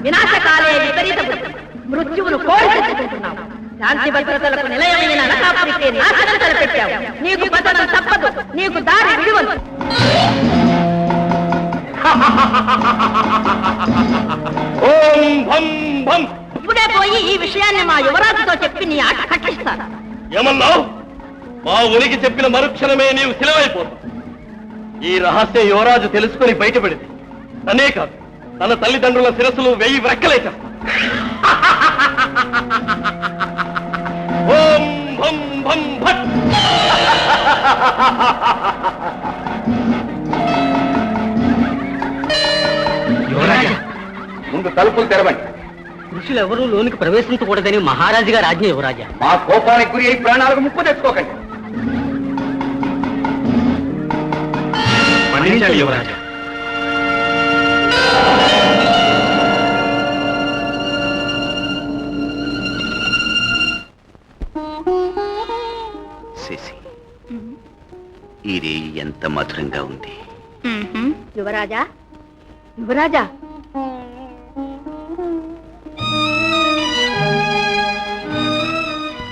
వినాశకాలే విపరీత బుద్ధి. మృత్యువును కోరి తెచ్చుకుంటున్నావు. శాంతి భద్రతలకు నిలయమైన నరకాపురికి నాశనం తలపెట్టావు. నీకు పతనం తప్పదు, నీకు దారి విడువదు. ఇప్పుడే పోయి ఈ విషయాన్ని మా యువరాజుతో చెప్పి నీ ఆట కట్టిస్తాను. ఏమన్నావు? మా ఉనికి చెప్పిన మరుక్షణమే నీవు శిలవైపోతావు. ఈ రహస్యం యువరాజు తెలుసుకుని బయటపడింది. అనే కాదు, తన తల్లిదండ్రుల శిరస్సులు 1000 వ్రక్కలేచేస్తాను. ఓం భం భం భట్. యువరాజా, ముందు తలుపులు తెరవండి. పురుషులు ఎవరూ లోనికి ప్రవేశించకూడదని మహారాజు గారి ఆజ్ఞ. యువరాజా, మా కోపానికి గురి అయి ప్రాణాలకు ముప్పు తెచ్చుకోకండి. మన్నించాలి యువరాజా. శశి, ఈ రేయి ఎంత మధురంగా ఉంది. యువరాజా, యువరాజా,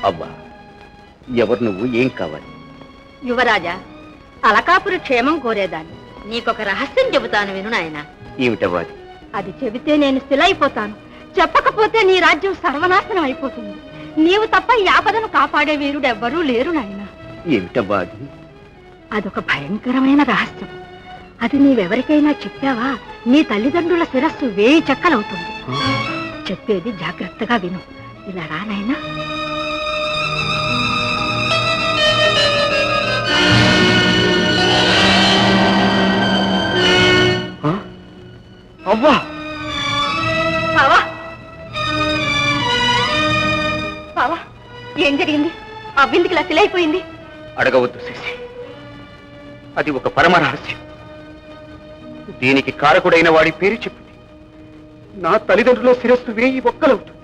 అవ్వా, ఎవరు నువ్వు? ఏం కావాలి? యువరాజా, అలకాపురి క్షేమం కోరేదాన్ని. నీకొక రహస్యం చెబుతాను, విను నాయన. ఏమిటవ్వా అది? అది చెబితే నేను స్థిలైపోతాను, చెప్పకపోతే నీ రాజ్యం సర్వనాశనం అయిపోతుంది. నీవు తప్ప ఈ ఆపదను కాపాడే వీరుడు ఎవ్వరూ లేరు నాయన. ఏమిటవ్వా అది? అదొక భయంకరమైన రహస్యం. అది నీవెవరికైనా చెప్పావా నీ తల్లిదండ్రుల శిరస్సు 1000 చెక్కలవుతుంది. చెప్పేది జాగ్రత్తగా విను. ఇలా రా నాయనా. అవ్వా, బావా, బావా, ఏం జరిగింది? అవ్విందుకు ఇలా శిలైపోయింది. అడగవద్దు శశి, అది ఒక పరమ రహస్యం. దీనికి కారకుడైన వాడి పేరు చెప్పింది. నా తల్లిదండ్రుల శిరస్సు 1000 బొక్కలవుతుంది.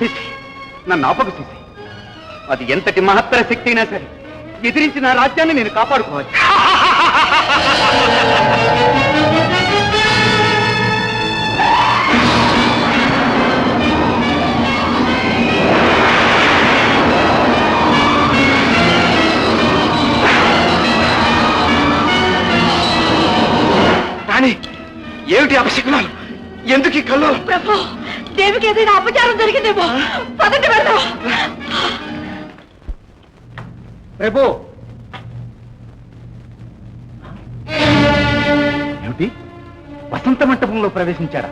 శశి, నన్ను ఆపకు శశి. అది ఎంతటి మహత్తర శక్తి అయినా సరే ఎదిరించి నా రాజ్యాన్ని నేను కాపాడుకోవాలి. రాణి, ఏమిటి అపశకునాలు? ఎందుకు ఈ కల్లోలం? ప్రభు, దేవికి ఏదైనా అపచారం జరిగిందేమో. పదండి వెళ్దాం. ప్రభు, ఏమిటి? వసంత మంటపంలో ప్రవేశించారా?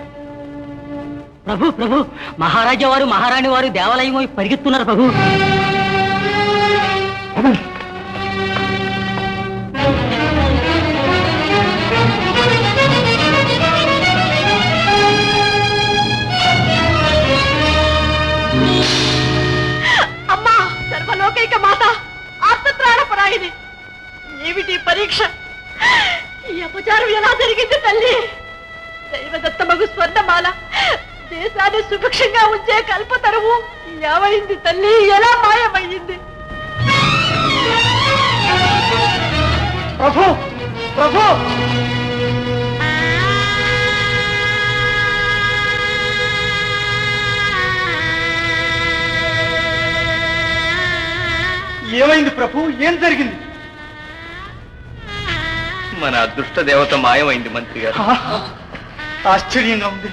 ప్రభు, ప్రభు, మహారాజా వారు మహారాణి వారు దేవాలయం వైపు పరిగెత్తున్నారు ప్రభు. అమ్మా, సర్వలోకైక మాత, ఆర్తత్రాణపరాయిని, ఏమిటి పరీక్ష? ఈ అపచారం ఎలా జరిగింది తల్లి? దైవదత్త మగు స్వర్ణమాల, దేశాన్ని సుభిక్షంగా ఉంచే కల్పతరువు ఏమైంది తల్లి? ఎలా మాయమయ్యింది? ప్రభు, ప్రభు, ఏమైంది ప్రభు? ఏం జరిగింది? మన అదృష్ట దేవత మాయమైంది మంత్రి గారు. ఆశ్చర్యంగా ఉంది.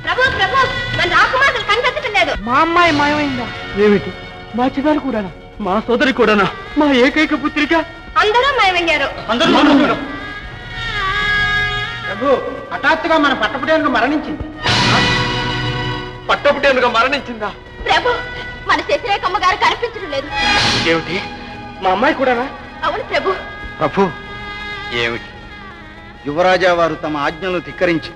ప్రభు, ప్రభు, మన రాకుమారులు కనిపించటం లేదు. మా అమ్మాయి మాయమైందా? ఏమిటి? మా చిన్నారి కూడానా? మా సోదరి కూడానా? మా ఏకైక పుత్రిక? అందరూ మాయమయ్యారు. ప్రభు, హఠాత్తుగా మన పట్టపుటేనుగా మరణించింది. పట్టపుటేనుగా మరణించిందా? ప్రభు, మన శశిరేఖమ్మ గారు కనిపించడం లేదు. ఏమిటి? మా అమ్మాయి కూడానా? అవును ప్రభు. ప్రభు, ఏమిటి? యువరాజా వారు తమ ఆజ్ఞను ధిక్కరించి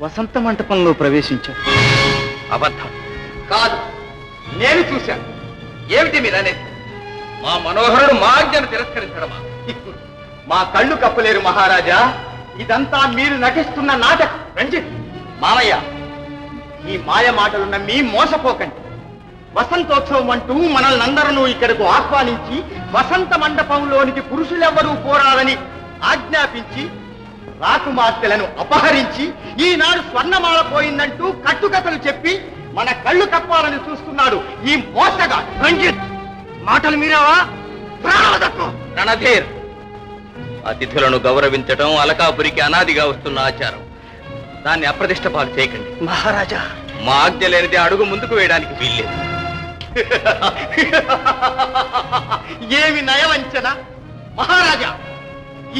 వసంత మంటపంలో ప్రవేశించారు. అబద్ధం కాదు, నేను చూశాను. ఏమిటి మీరనేది? మా మనోహరుడు మా ఆజ్ఞను తిరస్కరించడమా? మా కళ్ళు కప్పలేరు మహారాజా. ఇదంతా మీరు నటిస్తున్న నాటకం. రంజిత్, మామయ్య, ఈ మాయ మాటలు నమ్మి మోసపోకండి. వసంతోత్సవం అంటూ మనల్ని అందరూ ఇక్కడకు ఆహ్వానించి వసంత మండపంలోనికి పురుషులెవ్వరూ పోరాలని ఆజ్ఞాపించి రాకుమార్తెలను అపహరించి ఈనాడు స్వర్ణమాల పోయిందంటూ కట్టుకథలు చెప్పి మన కళ్ళు కప్పాలని చూస్తున్నాడు ఈ మోసగా. రంజిత్, మాటలు మీరావా? రణధీర్, అతిథులను గౌరవించడం అలకాపురికి అనాదిగా వస్తున్న ఆచారం. దాన్ని అప్రతిష్ట పాలు చేయకండి. మహారాజా, మా ఆజ్ఞ లేనిదే అడుగు ముందుకు వేయడానికి వీల్లేదు. ఏమి నయవంచన మహారాజా!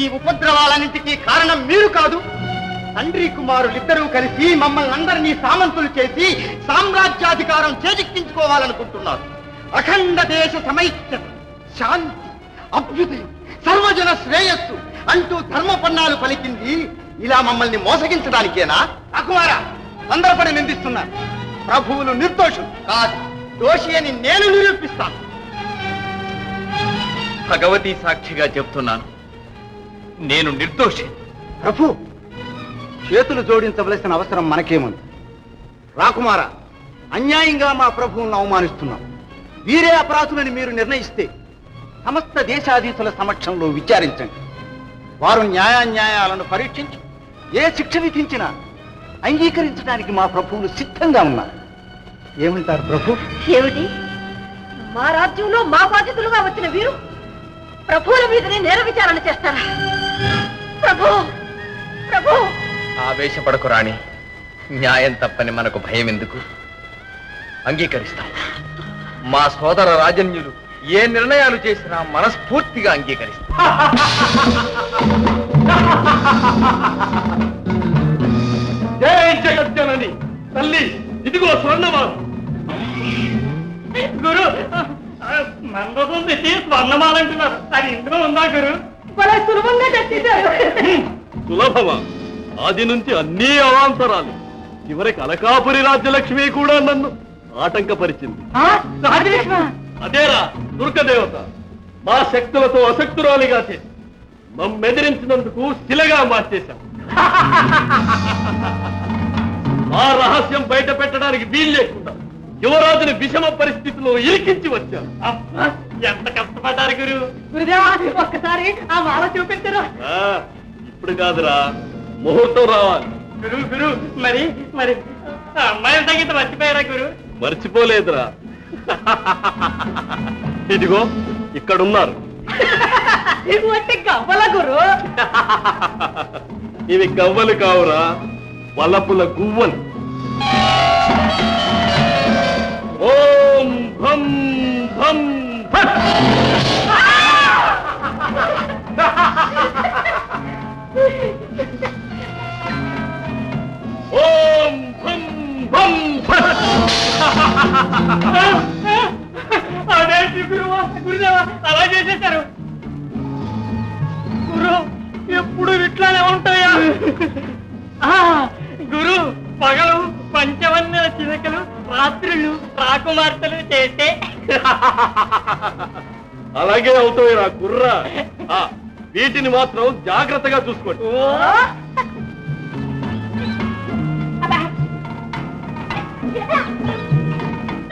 ఈ ఉపద్రవాలన్నింటికీ కారణం మీరు కాదు. తండ్రి కుమారులిద్దరూ కలిసి మమ్మల్ని అందరినీ సామంతులు చేసి సామ్రాజ్యాధికారం చేజిక్కించుకోవాలనుకుంటున్నారు. అఖండ దేశ సమైక్యత, శాంతి, అభ్యుదయం, సర్వజన శ్రేయస్సు అంటూ ధర్మపన్నాలు పలికింది ఇలా మమ్మల్ని మోసగించడానికేనా? అకుమారా, తొందరపడి నిందిస్తున్నారు. ప్రభువులు నిర్దోషులు కాదు, దోషి అని నేను నిరూపిస్తాను. భగవతి సాక్షిగా చెప్తున్నాను, నేను నిర్దోషి. ప్రభు, చేతులు జోడించవలసిన అవసరం మనకేముంది? రాకుమార, అన్యాయంగా మా ప్రభువులను అవమానిస్తున్నాం. వీరే అపరాధులని మీరు నిర్ణయిస్తే సమస్త దేశాధీశుల సమక్షంలో విచారించండి. వారు న్యాయాన్యాయాలను పరీక్షించి ఏ శిక్ష విధించినా అంగీకరించడానికి మా ప్రభువులు సిద్ధంగా ఉన్నారు. ఏమంటారు ప్రభు? ఏమిటి, మా రాజ్యంలో మా బాధితులుగా వచ్చిన వీరు ప్రభువుల మీదనే నేర విచారణ చేస్తారా? ప్రభు, ప్రభు! ఆవేశపడకు రాణి, న్యాయం తప్పని మనకు భయం ఎందుకు? అంగీకరిస్తాం. మా సోదర రాజన్యులు ఏ నిర్ణయాలు చేసినా మనస్ఫూర్తిగా అంగీకరిస్తాం. జై జగజ్జనని తల్లి, ఇదిగో స్వర్ణమాల. గురు, మందసం తెచ్చి స్వర్ణమాలంటున్నారు. అది ఇందులో ఉందా గురు? సులభంగా తెచ్చేశారు. సులభమా? ఆది నుంచి అన్నీ అవాంతరాలు. చివరికి అలకాపురి రాజ్యలక్ష్మి కూడా నన్ను ఆటంకపరిచింది. అదేరా దుర్గదేవత మా శక్తులతో అశక్తురాలిగా చేసి మమ్మెదిరించినందుకు శిలగా మార్చేశాం. ఆ రహస్యం బయట పెట్టడానికి వీలు లేకుండా యువరాజుని విషమ పరిస్థితిలో ఇరికించి వచ్చారు. ఎంత కష్టపడ్డారు గురు. గురుదేవా, ఒక్కసారి ఆ మాల చూపించరు. ఇప్పుడు కాదురా, ముహూర్తం రావాలి. గురు గురు, మరి మరి అమ్మాయిల సంగీతం మర్చిపోయారా గురు? మర్చిపోలేదురా. ఇదిగో ఇక్కడున్నారు. గవ్వల గురు. ఇవి గవ్వలు కావురా, వలపుల గువ్వలు. ఓం భం భం భట్. ఓం భం భం భట్. అదేంటి గురువా, గురుదేవా అలా చేసేశారు? గురు, ఎప్పుడు ఇట్లానే ఉంటాయా? గురు, పగలు పంచవన్నెల చిలకలు, రాత్రులు రాకుమార్తెలు చేస్తే అలాగే అవుతాయి రా కుర్రా. వీటిని మాత్రం జాగ్రత్తగా చూసుకోండి. అబ్బా.